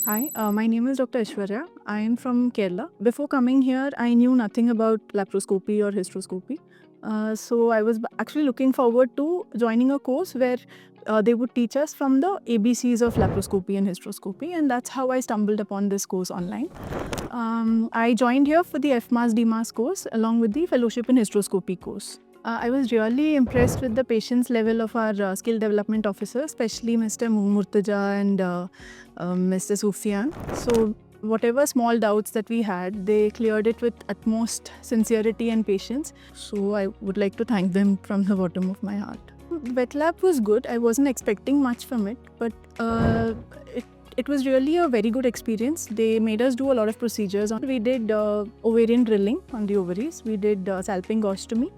Hi, my name is Dr. Aishwarya. I am from Kerala. Before coming here, I knew nothing about laparoscopy or hysteroscopy. So I was actually looking forward to joining a course where they would teach us from the ABCs of laparoscopy and hysteroscopy, and that's how I stumbled upon this course online. I joined here for the FMAS DMAS course along with the fellowship in hysteroscopy course. I was really impressed with the patience level of our skill development officer, especially Mr. Murtaja and Mr. Sufyan. So, whatever small doubts that we had, they cleared it with utmost sincerity and patience. So, I would like to thank them from the bottom of my heart. Wet lab was good. I wasn't expecting much from it, but it was really a very good experience. They made us do a lot of procedures. We did ovarian drilling on the ovaries. We did salpingostomy,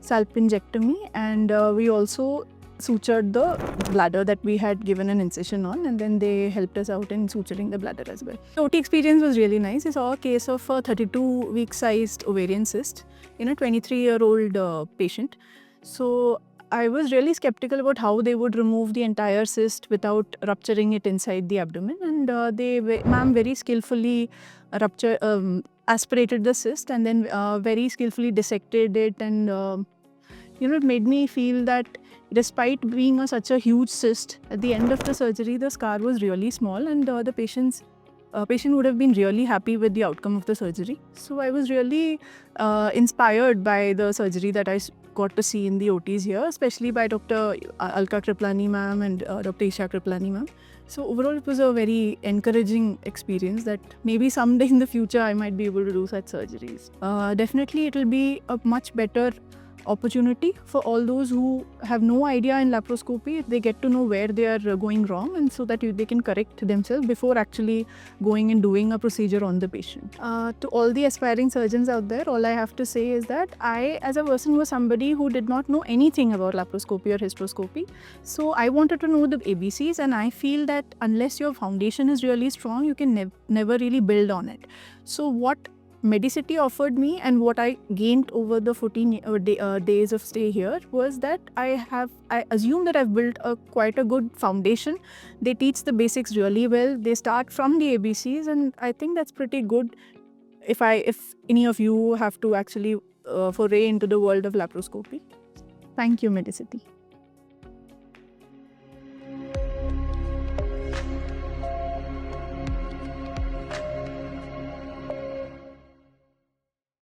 salpingectomy, and we also sutured the bladder that we had given an incision on, and then they helped us out in suturing the bladder as well. The OT experience was really nice. I saw a case of a 32-week sized ovarian cyst in a 23-year-old patient. So I was really skeptical about how they would remove the entire cyst without rupturing it inside the abdomen, and ma'am very skillfully aspirated the cyst and then very skillfully dissected it, and it made me feel that despite being such a huge cyst, at the end of the surgery, the scar was really small, and the patient would have been really happy with the outcome of the surgery. So I was really inspired by the surgery that I got to see in the OTs here, especially by Dr. Alka Kriplani ma'am and Dr. Isha Kriplani ma'am. So overall, it was a very encouraging experience that maybe someday in the future I might be able to do such surgeries. Definitely, it will be a much better opportunity for all those who have no idea in laparoscopy. They get to know where they are going wrong, and so that they can correct themselves before actually going and doing a procedure on the patient. To all the aspiring surgeons out there, all I have to say is that I, as a person, was somebody who did not know anything about laparoscopy or hysteroscopy. So I wanted to know the ABCs, and I feel that unless your foundation is really strong, you can never really build on it. So what Medicity offered me and what I gained over the 14 days of stay here was that I assume that I've built quite a good foundation. They teach the basics really well. They start from the ABCs, and I think that's pretty good if any of you have to actually foray into the world of laparoscopy. Thank you, Medicity.